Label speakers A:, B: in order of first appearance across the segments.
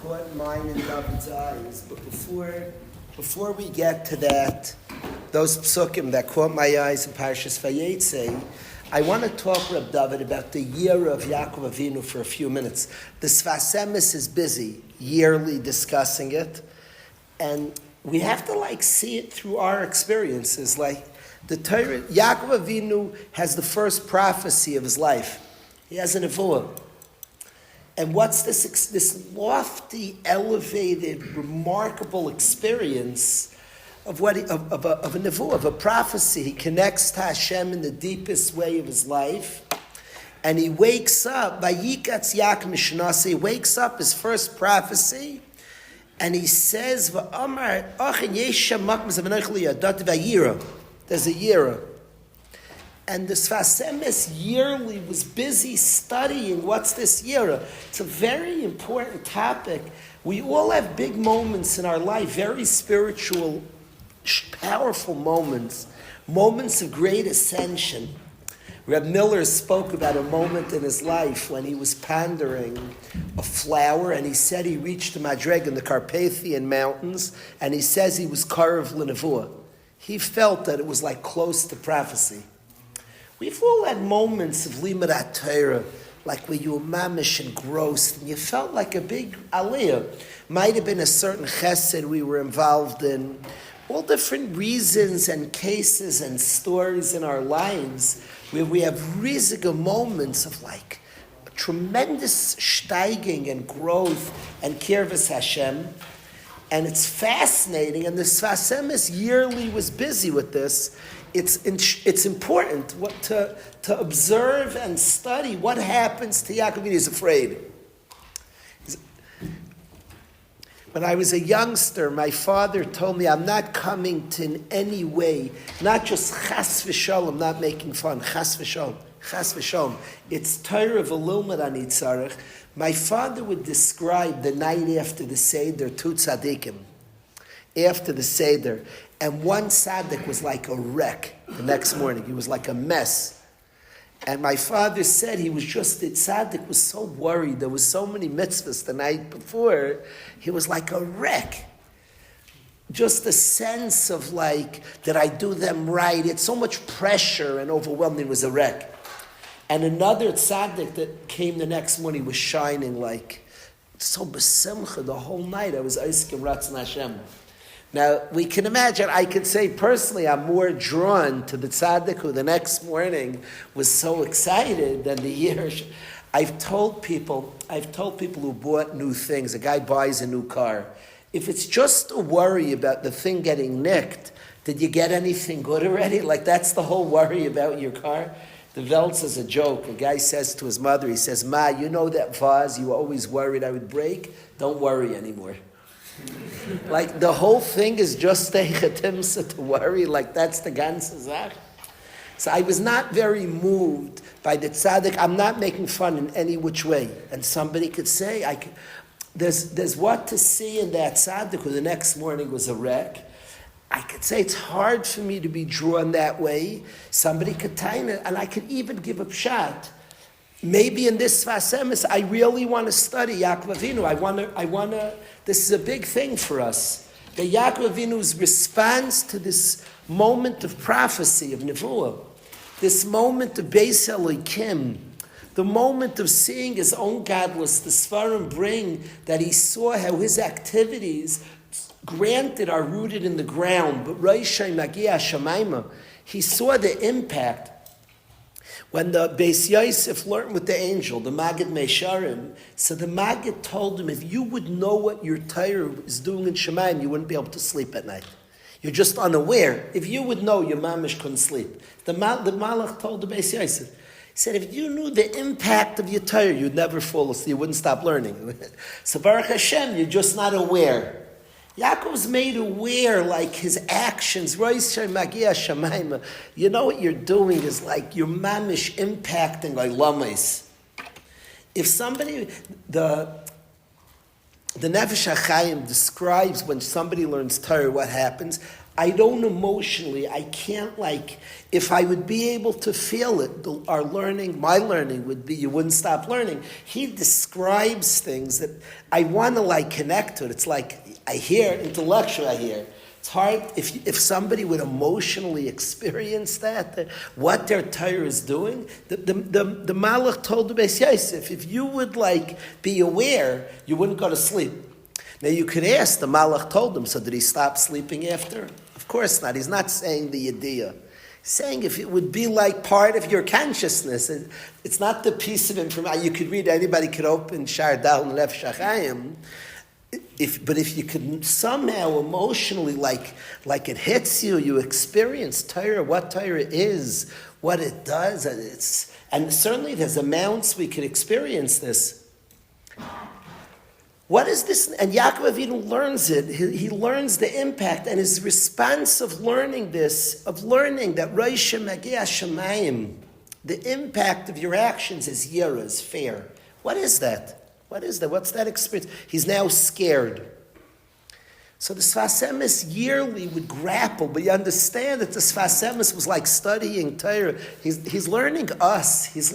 A: caught mine in David's eyes. But before we get to that, those psukim that caught my eyes in Parshas Vayeitzei, I want to talk, Reb David, about the year of Yaakov Avinu for a few minutes. The Sfas Emes is busy yearly discussing it, and we have to see it through our experiences. The Torah, Yaakov Avinu has the first prophecy of his life. He has a nevuah. And what's this lofty, elevated, remarkable experience of a nevuah, of a prophecy? He connects to Hashem in the deepest way of his life, and he wakes up. Vayikatz Yaakov Mishnase. He wakes up his first prophecy, and he says, "V'amar achin yeshem makmas avnachli yadat vayira." There's a yira. And the Sfas Emes yearly was busy studying what's this yira. It's a very important topic. We all have big moments in our life, very spiritual, powerful moments of great ascension. Reb Miller spoke about a moment in his life when he was pondering a flower, and he said he reached a madreg in the Carpathian Mountains, and he says he was karev l'nevuah. He felt that it was close to prophecy. We've all had moments of limud Torah, where you were mamish engrossed, and you felt like a big aliyah. Might have been a certain chesed we were involved in. All different reasons and cases and stories in our lives where we have riesiger moments of tremendous steiging and growth and kirvas Hashem. And it's fascinating, and the Sfas Emes yearly was busy with this. It's important to observe and study what happens to Yaakov. He's afraid. When I was a youngster, my father told me, I'm not coming to in any way, not just chas v'shalom, not making fun, chas v'shalom. It's Torah v'lilmud ani tzarech. My father would describe the night after the Seder, two tzaddikim, after the Seder, and one tzaddik was like a wreck the next morning. He was like a mess. And my father said the tzaddik was so worried. There was so many mitzvahs the night before. He was like a wreck. Just a sense of did I do them right? It's so much pressure and overwhelming. It was a wreck. And another tzaddik that came the next morning was shining so besimcha the whole night. I was Eiskim Ratzon Hashem. Now, we can imagine, I could say personally, I'm more drawn to the tzaddik who the next morning was so excited than the year. I've told people who bought new things, a guy buys a new car, if it's just a worry about the thing getting nicked, did you get anything good already? That's the whole worry about your car. The Veltz is a joke. A guy says to his mother, he says, "Ma, you know that vase you were always worried I would break? Don't worry anymore." The whole thing is just a chetimsa to worry, that's the ganze Zach. So I was not very moved by the tzaddik. I'm not making fun in any which way. And somebody could say, there's what to see in that tzaddik who the next morning was a wreck. I could say it's hard for me to be drawn that way. Somebody could time it, and I could even give a pshat. Maybe in this Sfas Emes, I really want to study Yaakov Avinu. I want to. This is a big thing for us. The Yaakov Avinu's response to this moment of prophecy of nevuah, this moment of Beis Elokim, the moment of seeing his own godless. The Sfarim bring that he saw how his activities, granted, are rooted in the ground, but Roshai Magia Shemaima, he saw the impact. When the Beis Yosef learned with the angel, the Magid Meisharim, so the Magid told him, if you would know what your Torah is doing in Shemaim, you wouldn't be able to sleep at night. You're just unaware. If you would know, your mamish couldn't sleep. The Malach told the Beis Yosef, he said, if you knew the impact of your Torah, you'd never fall asleep, you wouldn't stop learning. So Baruch Hashem, you're just not aware. Yaakov's made aware, his actions. You know what you're doing is your mamish impacting lames. If somebody, the Nefesh HaChaim describes when somebody learns Torah, what happens. I don't emotionally, I can't like, if I would be able to feel it, my learning would be, you wouldn't stop learning. He describes things that I want to like connect to it. It's like, I hear, intellectually I hear. It's hard, if somebody would emotionally experience that, what their Torah is doing, the Malach told the Beis Yosef, if you would like be aware, you wouldn't go to sleep. Now you could ask, the Malach told him, so did he stop sleeping after? Of course not. He's not saying the idea. He's saying if it would be like part of your consciousness, it's not the piece of information. You could read, anybody could open Shar Dal and Lev Shachayim, but if you could somehow emotionally, like it hits you, you experience Torah, what Torah is, what it does, and certainly there's amounts we could experience this. What is this? And Yaakov Avinu learns it. He learns the impact, and his response of learning this, of learning that Rosh Magiah Shemayim, the impact of your actions is yira, is fair. What is that? What is that? What's that experience? He's now scared. So the Sfas Emes yearly would grapple, but you understand that the Sfas Emes was like studying Torah. He's learning us. He's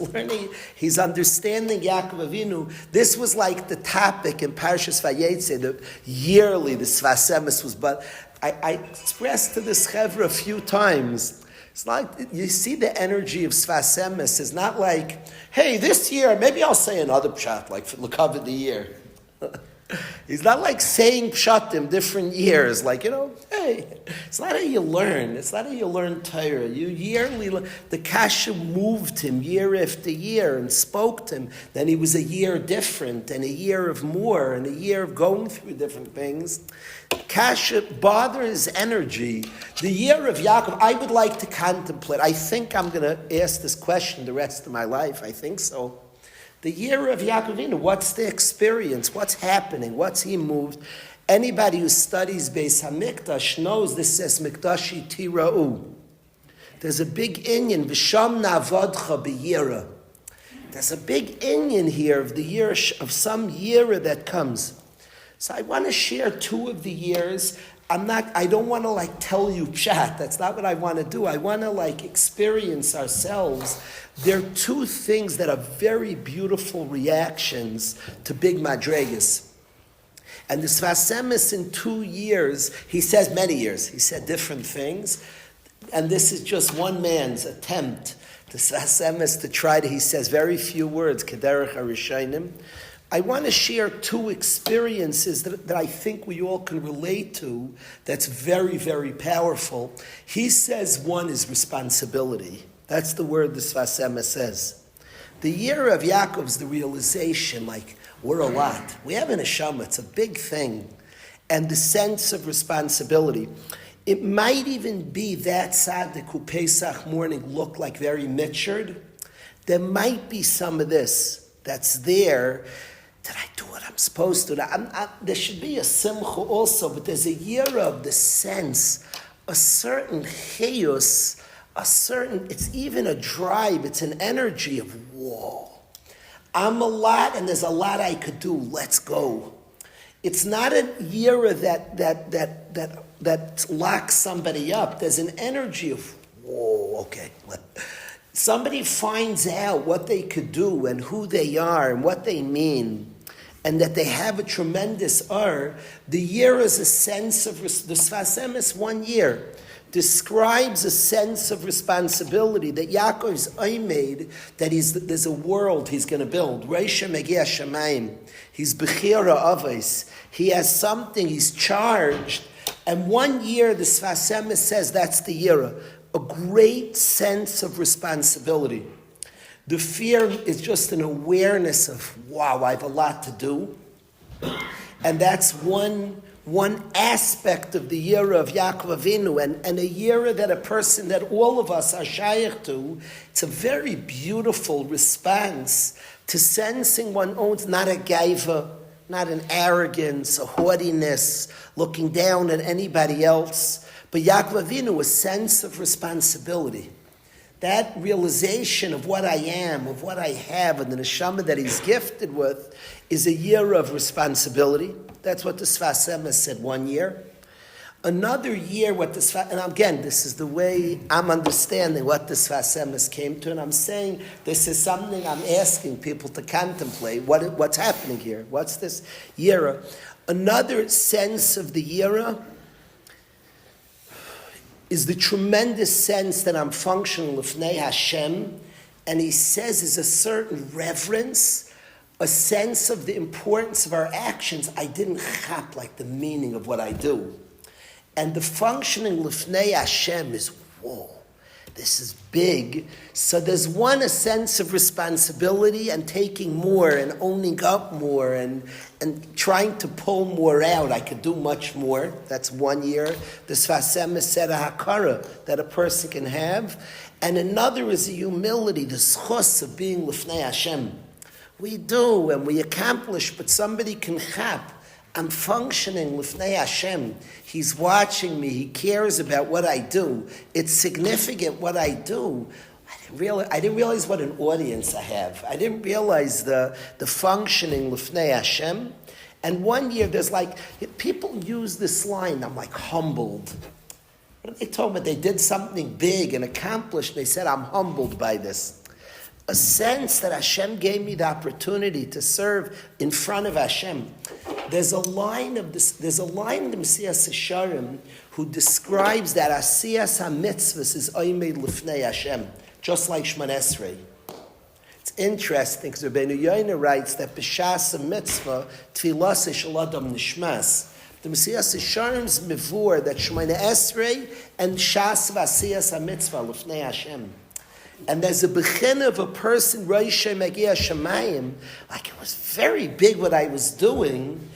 A: understanding Yaakov Avinu. This was like the topic in Parshas Vayeitzei, the yearly the Sfas Emes was. But I expressed to this chevra a few times. It's like, you see the energy of Sfas Emes is not like, hey, this year, maybe I'll say another pshat, like for the the year. He's not like saying pshatim different years, like, hey, it's not how you learn. It's not how you learn Torah. You yearly, the kasha moved him year after year and spoke to him. Then he was a year different, and a year of more, and a year of going through different things. Kasha bothered his energy. The year of Yaakov, I would like to contemplate. I think I'm going to ask this question the rest of my life. I think so. The year of Yaakov Avinu, what's the experience? What's happening? What's he moved? Anybody who studies Beis HaMikdash knows this says Mikdashi Tira'u. There's a big inyan, V'sham Na'avodcha B'yira. There's a big inyan here of the year of some yira that comes. So I want to share two of the years. I don't want to like tell you chat. That's not what I want to do. I want to like experience ourselves. There are two things that are very beautiful reactions to big madregas. And the Sfas Emes in 2 years, he says many years, he said different things. And this is just one man's attempt, the Sfas Emes, to try to, he says very few words, Kederech HaRishayim. I want to share two experiences that I think we all can relate to that's very, very powerful. He says one is responsibility. That's the word the Sfas Emes says. The year of Yaakov's the realization, like, we're a lot. We have an neshama, it's a big thing. And the sense of responsibility. It might even be that tzaddik who Pesach morning looked like very mitured. There might be some of this that's there. Did I do what I'm supposed to? There should be a simcha also, but there's a year of the sense, a certain chayus, it's even a drive, it's an energy of, whoa, I'm a lot and there's a lot I could do, let's go. It's not a year that locks somebody up. There's an energy of, whoa, okay. Somebody finds out what they could do and who they are and what they mean, and that they have a tremendous the year is a sense of, the Sfas Emes 1 year describes a sense of responsibility that Yaakov's made, that there's a world he's going to build. Rosh Magiah Shemayim. He's Bechira Avos. He has something, he's charged. And 1 year, the Sfas Emes says that's the year. A great sense of responsibility. The fear is just an awareness of, wow, I have a lot to do. And that's one aspect of the year of Yaakov Avinu, and a year that a person that all of us are shaykh to. It's a very beautiful response to sensing one owns not a gaiva, not an arrogance, a haughtiness, looking down at anybody else, but Yaakov Avinu, a sense of responsibility. That realization of what I am, of what I have, and the neshama that he's gifted with, is a year of responsibility. That's what the Sfas Emes said 1 year. Another year, and again, this is the way I'm understanding what the Sfas Emes came to, and I'm saying this is something I'm asking people to contemplate. What's happening here? What's this yira? Another sense of the yira is the tremendous sense that I'm functioning l'fnei Hashem, and he says is a certain reverence, a sense of the importance of our actions. I didn't chap like the meaning of what I do. And the functioning l'fnei Hashem is, whoa, this is big. So there's a sense of responsibility and taking more and owning up more and trying to pull more out. I could do much more. That's 1 year. The Sfas Emes said a hakara that a person can have. And another is a humility, the schus of being l'fnei Hashem. We do and we accomplish, but somebody can chap. I'm functioning l'fnei Hashem. He's watching me. He cares about what I do. It's significant what I do. I didn't realize what an audience I have. I didn't realize the functioning l'fnei Hashem. And 1 year, there's people use this line, I'm humbled. What are they talking about? They did something big and accomplished. They said, I'm humbled by this. A sense that Hashem gave me the opportunity to serve in front of Hashem. There's a line in the Mesilas Yesharim who describes that Asiyas HaMitzvahs is Oimei L'fnei Hashem, just like Shemon Esrei. It's interesting because Rabbi Yoina writes that B'shas HaMitzvah Tfilas Shel Adam Nishmas. The Mesilas Yesharim's mivur that Shemon Esrei and Shas V'Asiyas HaMitzvah L'fnei Hashem. And there's a bechin of a person, Roishay Magia Shemayim, it was very big what I was doing.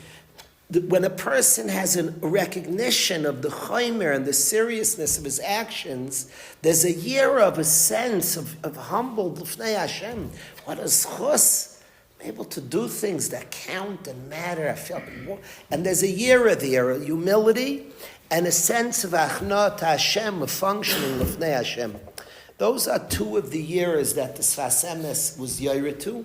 A: When a person has a recognition of the chaymer and the seriousness of his actions, there's a year of a sense of humbled l'fnei Hashem. What a schus, able to do things that count and matter. I felt, and there's a year there, a humility and a sense of achna to Hashem, of functioning l'fnei Hashem. Those are two of the years that the Sfas Emes was yaira to.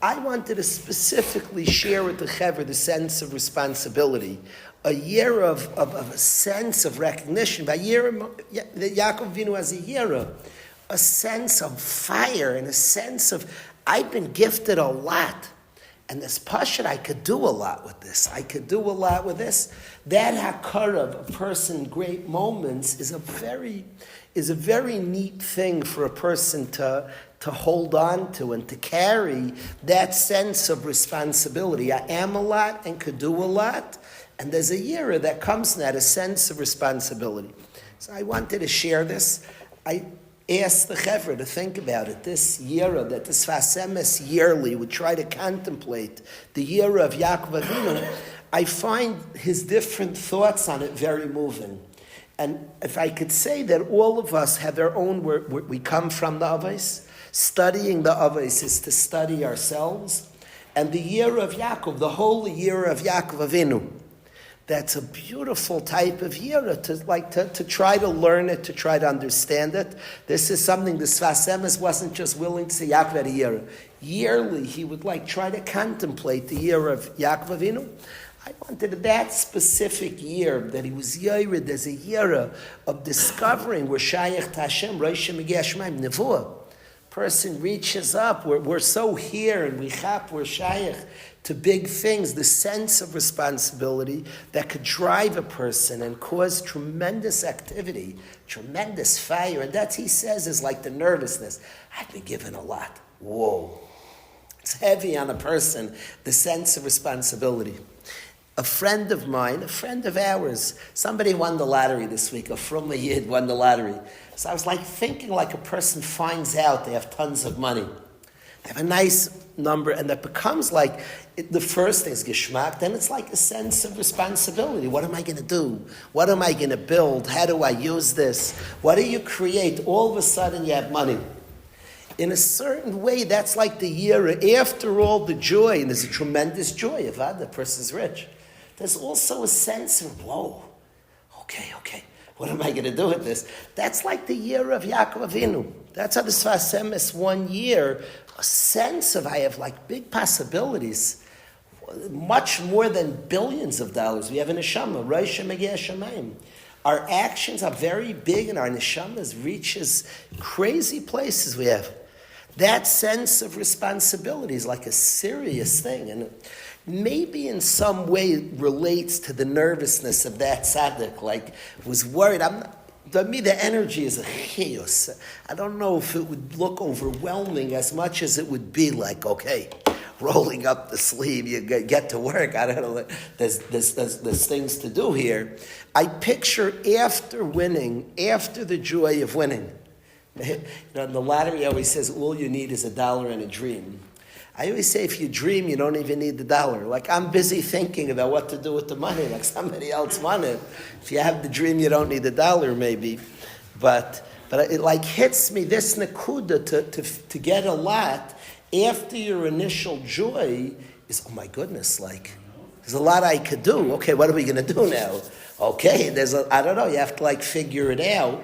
A: I wanted to specifically share with the Chaver the sense of responsibility, a year of a sense of recognition. By year, Yaakov Avinu has a year, a sense of fire and a sense of, I've been gifted a lot. And this Pashat, I could do a lot with this. I could do a lot with this. That hakara of a person, great moments, is a very neat thing for a person to hold on to and to carry that sense of responsibility. I am a lot and could do a lot. And there's a yira that comes from that, a sense of responsibility. So I wanted to share this. I asked the Chevra to think about it. This yira, that the Sfas Emes yearly would try to contemplate the yira of Yaakov Avinu. I find his different thoughts on it very moving. And if I could say that all of us have our own, we come from the Avos. Studying the Avos is to study ourselves. And the year of Yaakov, the whole year of Yaakov Avinu, that's a beautiful type of year to try to learn it, to try to understand it. This is something the Sfas Emes wasn't just willing to say Yaakov had a year. Yearly, he would try to contemplate the year of Yaakov Avinu. I wanted that specific year that he was Yared as a year of discovering we're Shayach to Hashem, Rosh Hashanah, Nevuah. Person reaches up, we're so here and we're Shayach to big things, the sense of responsibility that could drive a person and cause tremendous activity, tremendous fire. And that, he says, is like the nervousness. I've been given a lot. Whoa. It's heavy on a person, the sense of responsibility. A friend of mine, a friend of ours, somebody won the lottery this week. A Fruma Yid won the lottery. So I was thinking a person finds out they have tons of money. They have a nice number, and that becomes the first is geschmack, then it's a sense of responsibility. What am I going to do? What am I going to build? How do I use this? What do you create? All of a sudden you have money. In a certain way, that's like the year after all the joy, and there's a tremendous joy if the person's rich. There's also a sense of, whoa, okay, what am I going to do with this? That's like the year of Yaakov Avinu. That's how the Sfas Emes 1 year, a sense of I have big possibilities. much more than billions of dollars. We have a neshama, Rosh Megeh Shamayim. Our actions are very big, and our neshamas reaches crazy places we have. That sense of responsibility is like a serious thing, and maybe in some way relates to the nervousness of that tzaddik. Like, was worried. To me, the energy is a chaos. I don't know if it would look overwhelming as much as it would be like, okay, rolling up the sleeve, you get to work. I don't know. There's things to do here. I picture after winning, after the joy of winning. In the lottery always says all you need is $1 and a dream. I always say if you dream, you don't even need the $1. Like, I'm busy thinking about what to do with the money, like somebody else won it. If you have the dream, you don't need the $1 maybe. But it like hits me, this nakuda to get a lot after your initial joy is, oh my goodness, like, there's a lot I could do. Okay, what are we going to do now? Okay, I don't know, you have to like figure it out.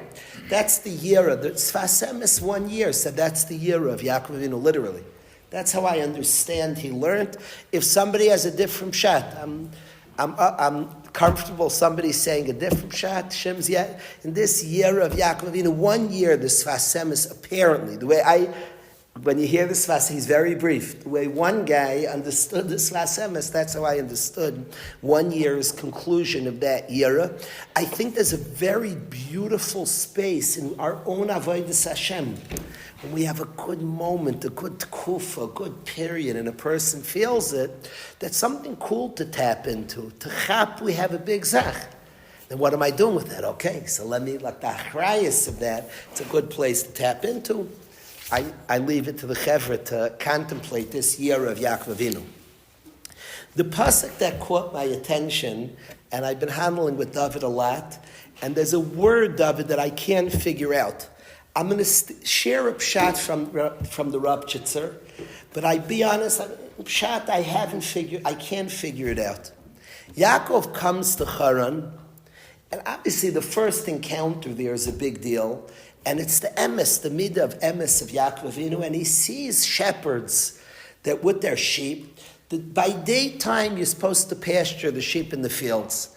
A: That's the year of, the Sfas Emes 1 year said that's the year of Yaakov Avinu, literally. That's how I understand he learned. If somebody has a different shot, I'm comfortable somebody saying a different shot. Shem's yet in this year of Yaakov Avinu, 1 year, the Sfas Emes apparently, the way when you hear the Sfas, he's very brief. The way one guy understood the Sfas Emes, that's how I understood 1 year's conclusion of that era. I think there's a very beautiful space in our own Avodas Hashem. When we have a good moment, a good tkufa, a good period, and a person feels it, that's something cool to tap into. To chap, we have a big zach. Then what am I doing with that? Okay, so let me, like the achrayas of that, it's a good place to tap into. I leave it to the chevra to contemplate this year of Yaakov Avinu. The pasuk that caught my attention, and I've been handling with David a lot, and there's a word, David, that I can't figure out. I'm going to share a pshat from the Rab Chitzer, but I be honest, pshat I can't figure it out. Yaakov comes to Haran, and obviously the first encounter there is a big deal, and it's the emes, the midah of emes of Yaakov Avinu, and he sees shepherds that with their sheep, that by daytime you're supposed to pasture the sheep in the fields,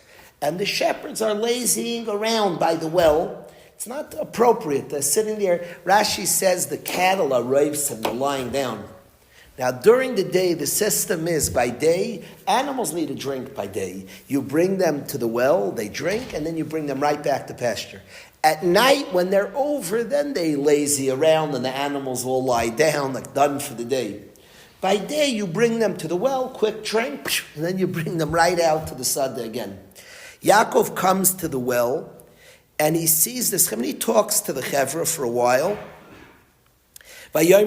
A: and the shepherds are lazying around by the well. It's not appropriate. They're sitting there. Rashi says the cattle are rapes and they're lying down. Now, during the day, the system is by day, animals need a drink by day. You bring them to the well, they drink, and then you bring them right back to pasture. At night, when they're over, then they lazy around and the animals all lie down, like done for the day. By day, you bring them to the well, quick drink, and then you bring them right out to the Sada again. Yaakov comes to the well, and he sees this, and he talks to the chevra for a while. Do you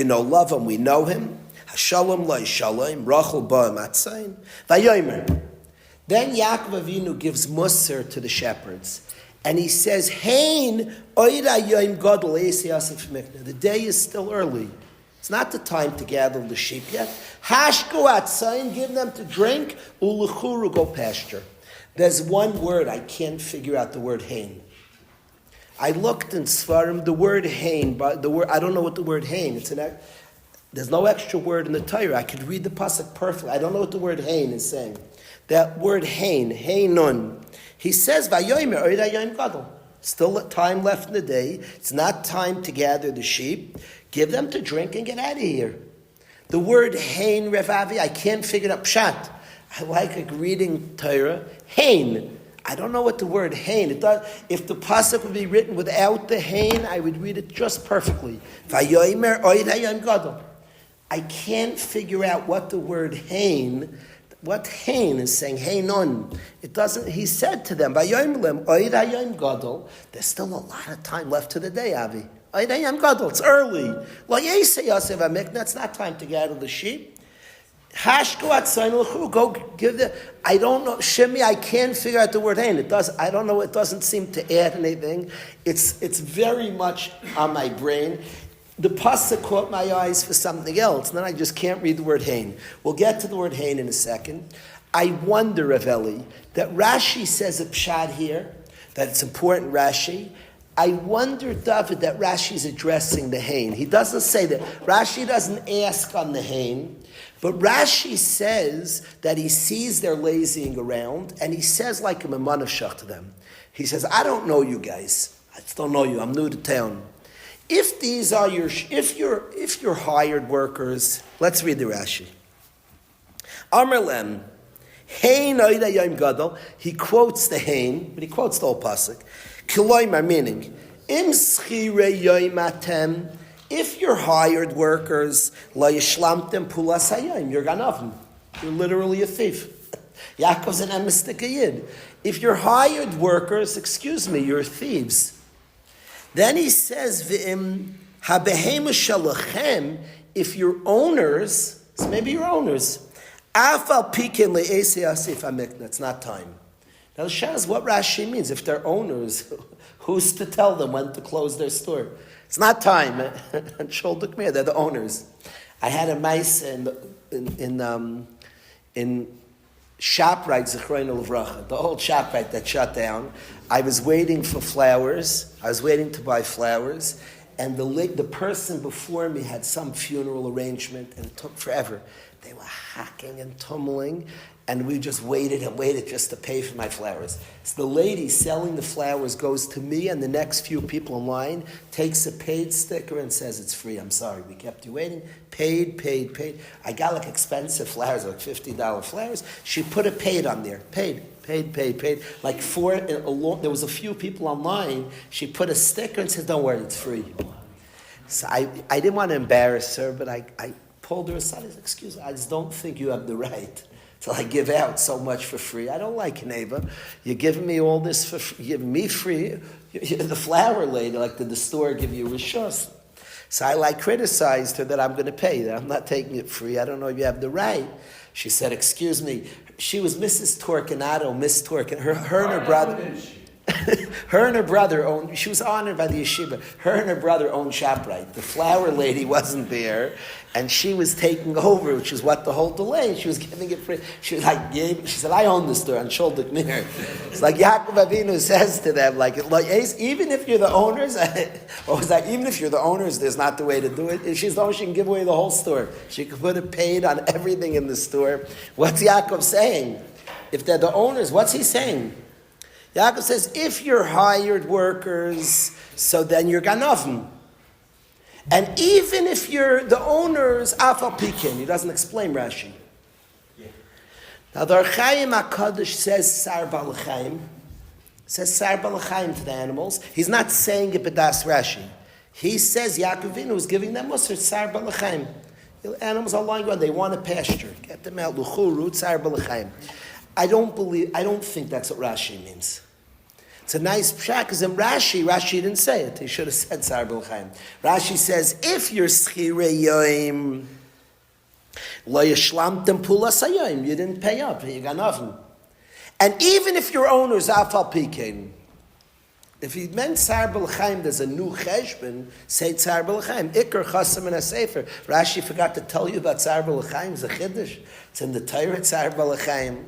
A: know Lavan? We know him. Hashalom lo shalom, Rachel ba'am atzayin. Vayomer. Then Yaakov Avinu gives musar to the shepherds, and he says, "Hein oira yom gadol eisi asif mikna." The day is still early. It's not the time to gather the sheep yet. Hashku atzayin, give them to drink. Uluchuru, go pasture. There's one word I can't figure out. The word hein. I looked in Svarim, the word hein, but the word I don't know what the word hein. There's no extra word in the Torah. I could read the pasuk perfectly. I don't know what the word hein is saying. That word hein, heinun. He says, "Vayomer oida yom gadol." Still time left in the day. It's not time to gather the sheep. Give them to drink and get out of here. The word hein, Revavi, I can't figure it out. Pshat. I like reading Torah. Hein. I don't know what the word hein. If the pasuk would be written without the hein, I would read it just perfectly. Vayomer oida yom gadol. I can't figure out what the word hein. What hein is saying, heinon. It doesn't, he said to them, Vayomer oida yom gadol. There's still a lot of time left to the day, Avi. Oida yom gadol. It's early. Lo yesei yasev hamikna. It's not time to gather the sheep. Go give the. I don't know, Shimi. I can't figure out the word hein. I don't know. It doesn't seem to add anything. It's very much on my brain. The pasuk caught my eyes for something else, and then I just can't read the word hein. We'll get to the word hein in a second. I wonder, Eveli, that Rashi says a pshat here, that it's important, Rashi. I wonder, David, that Rashi's addressing the Hain. He doesn't say that. Rashi doesn't ask on the Hain, but Rashi says that he sees they're lazying around, and he says like a memanashach to them. He says, I don't know you guys. I just don't know you. I'm new to town. If these are if you're hired workers, let's read the Rashi. Amar lem, Hain oida yom gadol. He quotes the Hain, but he quotes the whole pasuk. Kiloimar, meaning, im schire yom atem. If you're hired workers, la yishlamtem pulas hayom, you're ganavim. You're literally a thief. Yaakov's an emistik yid. If you're hired workers, you're thieves. Then he says, v'im habehemu shalachem, if you're owners, so maybe you're owners, afal pikin le'esei asif amikna, it's not time. Now the Shah is what Rashi means. If they're owners, who's to tell them when to close their store? It's not time. And Sholduk Meir, they're the owners. I had a mice in ShopRite, Zechrono Levracha, the old ShopRite that shut down. I was waiting for flowers. I was waiting to buy flowers. And the person before me had some funeral arrangement, and it took forever. They were hacking and tumbling, and we just waited and waited just to pay for my flowers. So the lady selling the flowers goes to me and the next few people in line, takes a paid sticker and says, it's free, I'm sorry, we kept you waiting. Paid. I got like expensive flowers, like $50 flowers. She put a paid on there. Paid. Like there was a few people online. She put a sticker and said, don't worry, it's free. So I didn't want to embarrass her, but I pulled her aside. I said, excuse me, I just don't think you have the right to give out so much for free. I don't like neighbor. You're giving me all this for free. You're giving me free. You're the flower lady, did the store give you rishos? So I criticized her that I'm going to pay, that I'm not taking it free. I don't know if you have the right. She said, excuse me. She was Mrs. Torquinato, Miss Torquin. Her and her brother. Her and her brother owned, she was honored by the yeshiva. Her and her brother owned ShopRite. The flower lady wasn't there, and she was taking over, which is what the whole delay. She was giving it free. She was she said, I own the store on Sholduk Mir. It's like Yaakov Avinu says to them, even if you're the owners, even if you're the owners, there's not the way to do it. If she's the owner, she can give away the whole store. She could put a paid on everything in the store. What's Yaakov saying? If they're the owners, what's he saying? Yaakov says, if you're hired workers, so then you're ganavim. And even if you're the owners, afal pikin. He doesn't explain Rashi. Yeah. Now the Archaim HaKadosh says sar balachayim. Says sar balachayim to the animals. He's not saying it b'das Rashi. He says Yaakov Avinu is giving them musar sar balachayim. The animals are lying around. They want a pasture. Get them out. Luchuru sar balachayim. I don't think that's what Rashi means. It's a nice pshat, because in Rashi didn't say it. He should have said Sar B'Chaim. Rashi says, if you're schirei yoim, lo yishlamtem pulas hayoim, you didn't pay up, you got nothing. And even if your owners afal pikein, if he meant Sar B'Chaim, there's a new cheshbon, say Sar B'Chaim. Iker chasam in a sefer. Rashi forgot to tell you about Sar B'Chaim, it's a chiddush. It's in the Torah, Sar B'Chaim.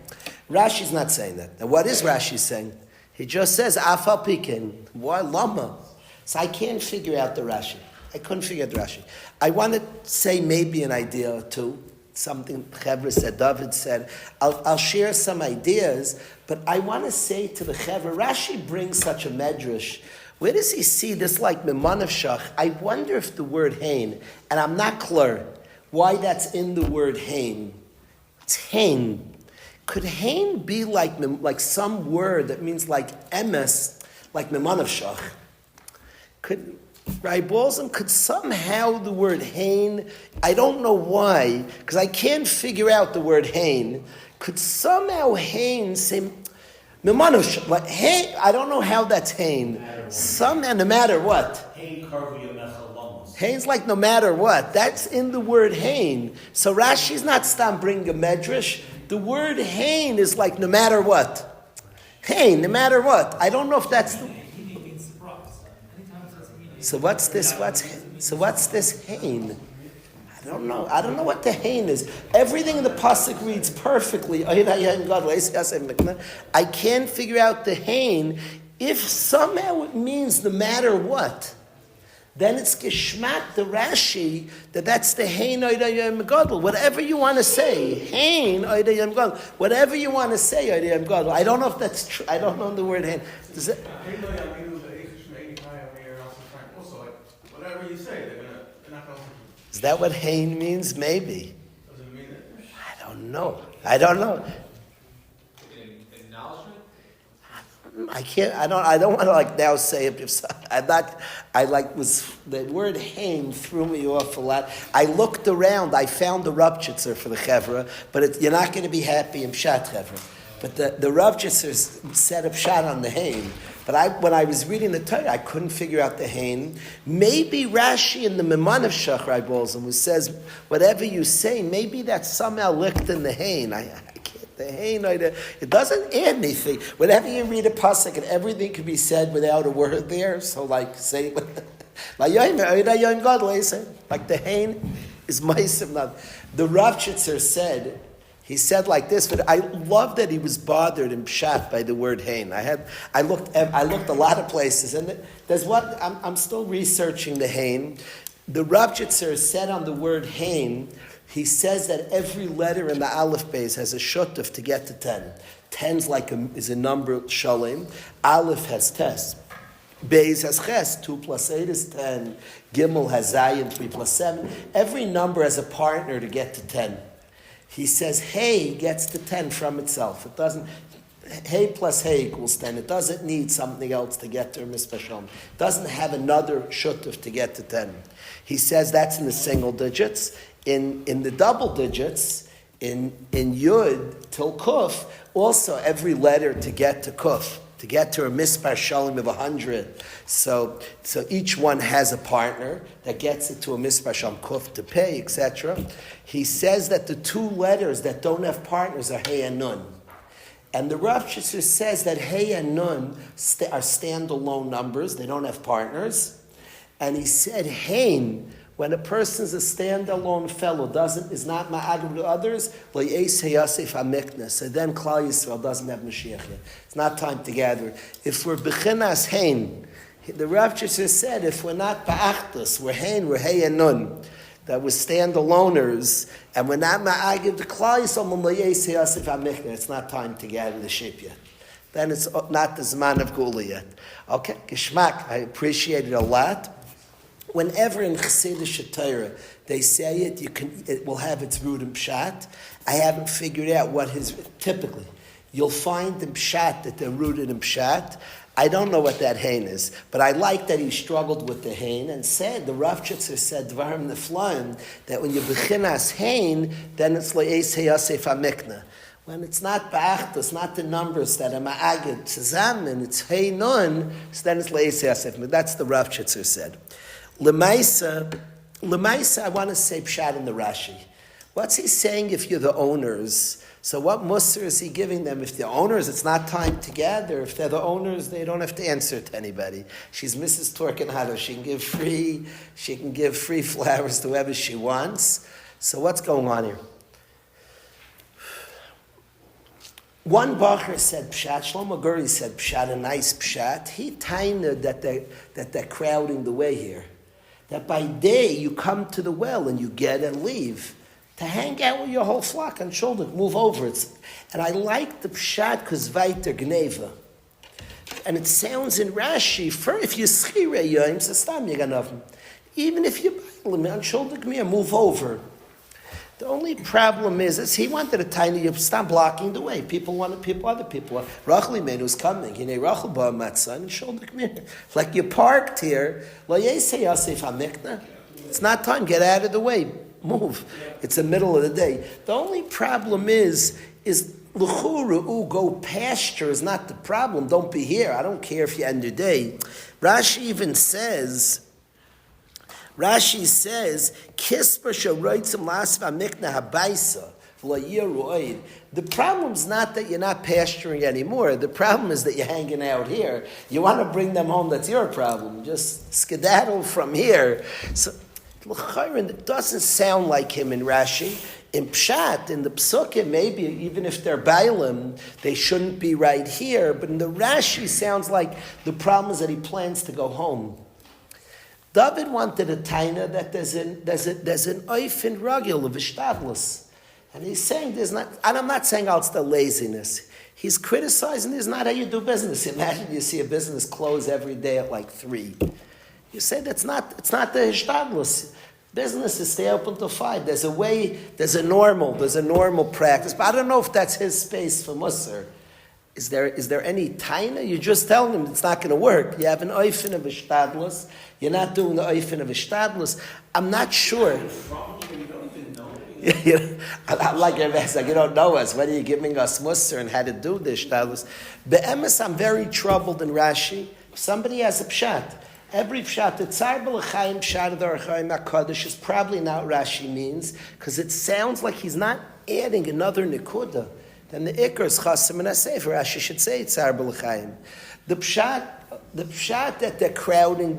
A: Rashi's not saying that. Now what is Rashi saying? He just says, afal pikin. Why lama? So I can't figure out the Rashi. I couldn't figure out the Rashi. I want to say maybe an idea or two. Something Chevra said, David said. I'll share some ideas, but I want to say to the Chevra, Rashi brings such a medrash. Where does he see this memanavshach? I wonder if the word hain, and I'm not clear why that's in the word hain. It's hain. Could hain be like some word that means emes, like memanavshach? Could Raibolzim, could somehow the word hain, I don't know why, because I can't figure out the word hain, could somehow hain say memanavshach? Like hain, I don't know how that's hain. Somehow, no matter what. Hain's like no matter what. That's in the word hain. So Rashi's not bringing a medrash. The word hain is like no matter what. Hain, no matter what. I don't know if that's the... So what's this? What's this hain? I don't know. I don't know what the hain is. Everything in the pasuk reads perfectly. I can't figure out the hain. If somehow it means no matter what, then it's Geshmak, the Rashi, that's the Hein Oida Yom Gadol. Whatever you want to say, Hein Oida Yom Gadol. Whatever you want to say, Oida Yom Gadol. I don't know if that's true. I don't know the word Hein. Does it?
B: Whatever you say, they're not going to.
A: Is that what Hein means? Maybe.
B: Does it mean it?
A: I don't know. I don't know.
B: Acknowledgement?
A: I don't want to like now say it. The word Haim threw me off a lot. I looked around, I found the Ravchitzer for the Chevra, but you're not going to be happy in Pshat Chevra. But the Ravchitzer set up Pshat on the Haim. But when I was reading the Torah, I couldn't figure out the Haim. Maybe Rashi in the Memon of Shachrai Bolzim, who says, whatever you say, maybe that's somehow licked in the Haim. The Hain, it doesn't add anything. Whenever you read a pasuk, and everything can be said without a word there. So, like say, like the Hain is ma'asim. The Ravchitzer said, he said like this. But I love that he was bothered in Pshat by the word Hain. I looked a lot of places, and there's what I'm still researching the Hain. The Ravchitzer said on the word Hain. He says that every letter in the Aleph Beis has a shutuf to get to 10. 10's is a number shalim. Aleph has tes. Beis has ches. 2 plus 8 is 10. Gimel has zayin. 3 plus 7. Every number has a partner to get to 10. He says hey gets to 10 from itself. It doesn't. Hey plus hey equals 10. It doesn't need something else to get to a mispashon. It doesn't have another shutuf to get to 10. He says that's in the single digits. In the double digits, in Yud till Kuf, also every letter to get to Kuf, to get to a Mispar Shalim of 100. So each one has a partner that gets it to a Mispar Shalim Kuf to pay, etc. He says that the 2 letters that don't have partners are Hey and Nun. And the Rav Shitzer says that Hey and Nun are standalone numbers, they don't have partners. And he said Hein, when a person is a standalone fellow, is not ma'agim to others, so then Klal Yisrael doesn't have Mashiach yet. It's not time to gather. If we're bechinas hein, the Rav Shitzer said, if we're not ba'achtus, we're hein, we're hey and nun, that we're standaloners, and we're not ma'agim to Klal Yisrael, it's not time to gather the sheep yet. Then it's not the Zman of Gula yet. Okay, Geshmak, I appreciate it a lot. Whenever in Chassidish Torah they say it, it will have its root in Pshat. I haven't figured out what typically. You'll find in Pshat that they're rooted in Pshat. I don't know what that Hain is, but I like that he struggled with the Hain and said, the Rav Shitzer said, Dvarim Neflaim, that when you bechinas Hain, then it's Le'es Heyasef HaMikna. When it's not ba'achtas, not the numbers that are ma'agid, tzazamin, it's Hey Nun, so then it's Le'es Heyasef HaMikna. That's the Rav Shitzer said. Lemaisa, I want to say Pshat in the Rashi. What's he saying if you're the owners? So what musar is he giving them? If they're owners, it's not time to gather. If they're the owners, they don't have to answer to anybody. She's Mrs. Torkenhado. She can give free flowers to whoever she wants. So what's going on here? One bacher said Pshat, Shlomo Guri said Pshat, a nice Pshat. He tained that they're crowding the way here. That by day you come to the well and you get and leave. To hang out with your whole flock on shoulder, move over. And I like the Pshat because Vaiter Gneva. And it sounds in Rashi, if you schire yoim, sastam yeganavim. Even if you on shoulder gmir, move over. The only problem is he wanted a tiny, stop blocking the way. Other people. Rachel Imenu's coming. Rachel ba matzah and shoulder gmir. Like you parked here, it's not time, get out of the way. Move. It's the middle of the day. The only problem is l'churu, go pasture is not the problem. Don't be here. I don't care if you end your day. Rashi even says, Kisper sharoitzim lasva mikna habaisa. The problem's not that you're not pasturing anymore. The problem is that you're hanging out here. You want to bring them home, that's your problem. Just skedaddle from here. So, it doesn't sound like him in Rashi. In Pshat, in the Psukim, maybe even if they're Bailim, they shouldn't be right here. But in the Rashi, sounds like the problem is that he plans to go home. David wanted a taina that there's an oifin ragil of ishtadlus. And he's saying there's not, and I'm not saying it's the laziness. He's criticizing this is not how you do business. Imagine you see a business close every day at like 3. You say it's not the ishtadlus. Businesses stay open till 5. There's a way, there's a normal practice. But I don't know if that's his space for Musar. Is there any taina? You're just telling him it's not going to work. You have an oifin of ishtadlus. You're not doing the oifin of ishtadlus. I'm not sure. I'm like Rebbe, like you don't know us. When are you giving us Musar and how to do this ishtadlus? Be'emes, I'm very troubled in Rashi. Somebody has a pshat. Every pshat, the tzar b'lechaim pshat of the Archaim HaKadosh is probably not Rashi means, because it sounds like he's not adding another nekuda. Then the ikar is chasim and asef. Rashi should say tzar b'lechaim. The pshat that they're crowding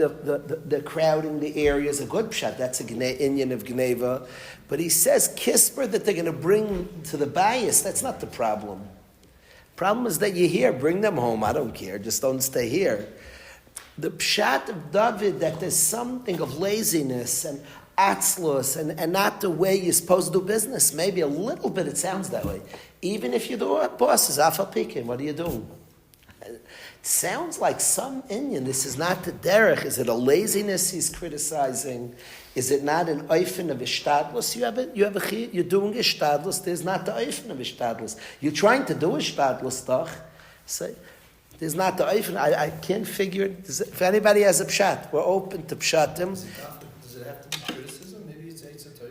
A: the area is a good pshat. That's a inyan of Gneva. But he says kisper that they're going to bring to the bias. That's not the problem. Problem is that you're here. Bring them home. I don't care. Just don't stay here. The pshat of David, that there's something of laziness and atzlus and not the way you're supposed to do business. Maybe a little bit it sounds that way. Even if you're the bosses, afal pikin, what are you doing? It sounds like some Indian. This is not the derech. Is it a laziness he's criticizing? Is it not an oifin of ishtadlus? You're doing ishtadlus. There's not the oifin of ishtadlus. You're trying to do ishtadlus, doch. So, there's not the oifin. I can't figure it. If anybody has a pshat, we're open to pshatim.
C: Does it have to be criticism? Maybe it's a Torah.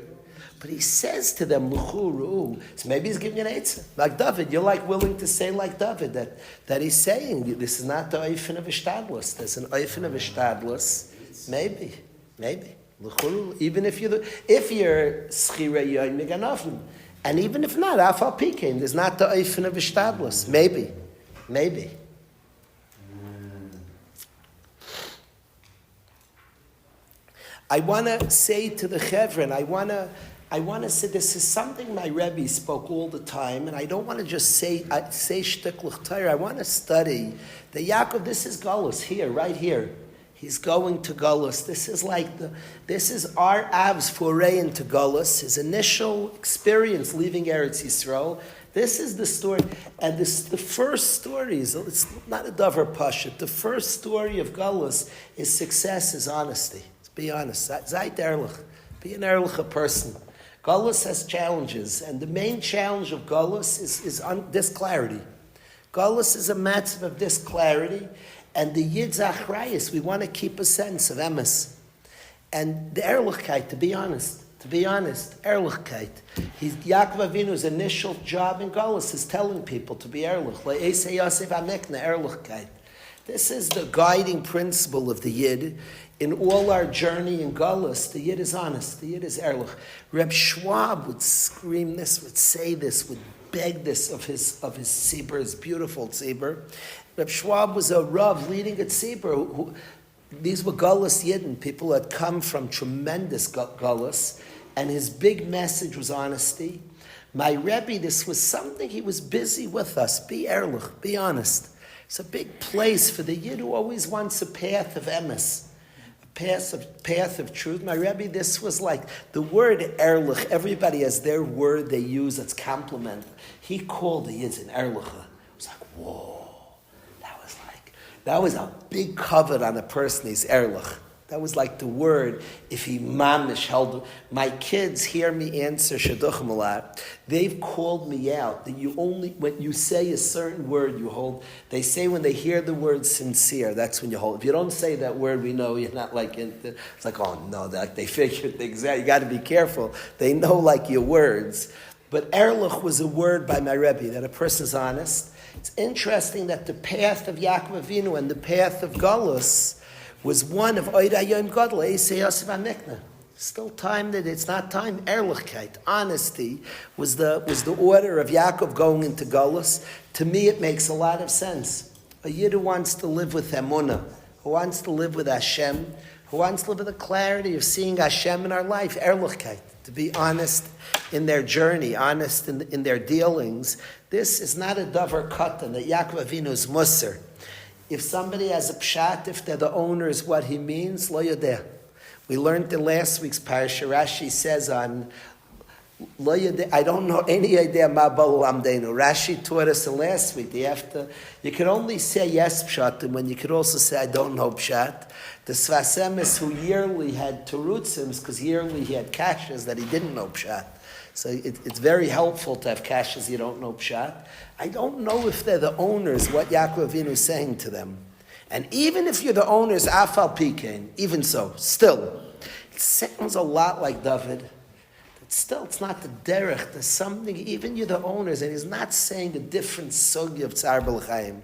A: But he says to them, Luchuru. So maybe he's giving you an eitzah. Like David, you're like willing to say like David, that he's saying, this is not the oifin of ishtadlus. There's an oifin of ishtadlus. Maybe. Luchuru. Even if you're schira yoyim meganofim. And even if not, afal pikein, there's not the oifin of ishtadlus. Maybe. I want to say to the Chevron, I want to say this is something my Rebbe spoke all the time, and I don't want to just say shtik l'chtayr. I want to study the Yaakov. This is Galus here, right here. He's going to Galus. This is our Av's foray into Galus. His initial experience leaving Eretz Yisrael. This is the story, and the first story is, it's not a davar pashut. The first story of Galus is success, is honesty. Be honest. Zayt ehrlich. Be an ehrlich person. Galus has challenges, and the main challenge of Galus is disclarity. Galus is a matter of disclarity, and the Yid's achrayis, we want to keep a sense of emes. And the ehrlichkeit, to be honest, ehrlichkeit. Yaakov Avinu's initial job in Galus is telling people to be ehrlich. Le'esei Yosef Amikna, ehrlichkeit. This is the guiding principle of the Yid. In all our journey in Galus, the Yid is honest, the Yid is ehrlich. Reb Schwab would scream this, would say this, would beg this of his tzibur, his beautiful tzibur. Reb Schwab was a Rav leading a tzibur. These were Galus Yidden, people who had come from tremendous Galus, and his big message was honesty. My Rebbe, this was something he was busy with us. Be ehrlich, be honest. It's a big place for the Yid who always wants a path of emes. Path of truth. My Rebbe, this was like the word ehrlich. Everybody has their word they use that's compliment. He called the Yids an ehrlich. It was like, whoa. That was a big covet on a person. He's ehrlich. That was like the word. If he mamish held, my kids hear me answer shidduchim a lot. They've called me out that you only when you say a certain word you hold. They say when they hear the word sincere, that's when you hold. If you don't say that word, we know you're not like into. It's like, oh no, that they figured things out. You got to be careful. They know like your words. But ehrlich was a word by my Rebbe that a person's honest. It's interesting that the path of Yaakov Avinu and the path of Galus was one of Oida Yom Gadol, Eisei Yosef HaMikneh. Still time that it's not time. Ehrlichkeit, honesty, was the order of Yaakov going into Galus. To me, it makes a lot of sense. A Yid who wants to live with Emunah, who wants to live with Hashem, who wants to live with the clarity of seeing Hashem in our life, Ehrlichkeit. to be honest in their journey, honest in their dealings. This is not a davar katan, that Yaakov Avinu's musar. If somebody has a pshat, if they're the owner, is what he means, lo yodeh. We learned in last week's Parshas, Rashi says on lo yodeh, I don't know any idea ma balu amdeinu. Rashi taught us in last week, you can only say yes pshat, and when you could also say I don't know pshat. The Sfas Emes who yearly had terutzim, because yearly he had kashas that he didn't know pshat. So it's very helpful to have kashas you don't know pshat. I don't know if they're the owners, what Yaakov Avinu is saying to them. And even if you're the owners, afal pikein, even so, still, it sounds a lot like David. Still, it's not the derech. There's something, even you're the owners, and he's not saying a different sugi of Tzar B'L'chaim.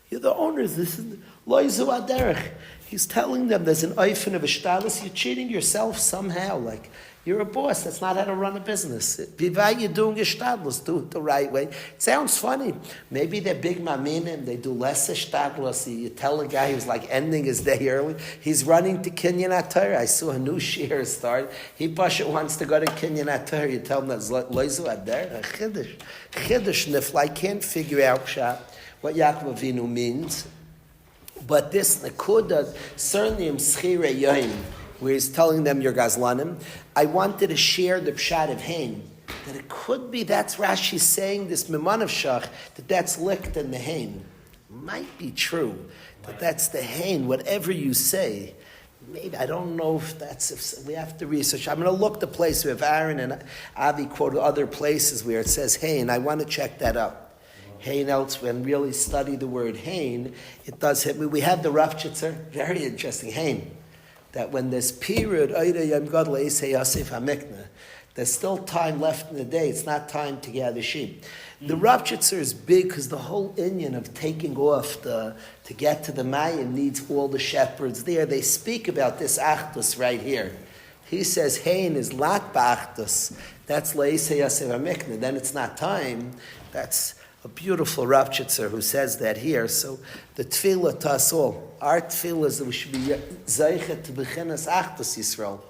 A: You're the owners, this is lo yizu aderech. He's telling them there's an oifen of ishtadlus, you're cheating yourself somehow, like you're a boss, that's not how to run a business. Bivai, you're doing ishtadlus, do it the right way. It sounds funny. Maybe they're big maminim, they do less ishtadlus. You tell a guy who's like ending his day early, he's running to Kinyan HaTorah. I saw a new shiur start. He pasha wants to go to Kinyan HaTorah. You tell him that's loizu ader, a chiddush. Chiddush nifla. I can't figure out what Yaakov Avinu means. But this Nakuda, certainly in Schire Yoim, where he's telling them you're Gazlanim, I wanted to share the pshat of Hain, that it could be that's Rashi saying this Miman of Shach, that's licked in the Hain. Might be true, that's the Hain, whatever you say. Maybe, I don't know if we have to research. I'm going to look the place where Aaron and Avi quoted other places where it says Hain. I want to check that out. Hain elsewhere, and really study the word Hain, it does hit me. We have the Rav Chitzer, very interesting, Hain, that when there's period, there's still time left in the day, it's not time to gather sheep. The Rav Chitzer is big because the whole inyan of taking off to get to the Mayim needs all the shepherds there. They speak about this achdus right here. He says Hain is lat ba'achdus, that's le'isei yasef hamikna, then it's not time, that's a beautiful Rav Chitzer who says that here. So the tefillah to us all, our tefillah is that we should be zeichet to bechinas achdus Yisrael,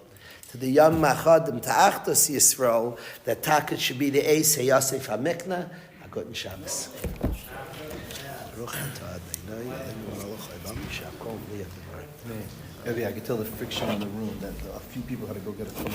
A: to the Yom Machadim, to achdus Yisrael, that taket should be the Eis HaYosef HaMikna, a good Shabbos.
C: Maybe I could tell the friction in the room that a few people had to go get a phone.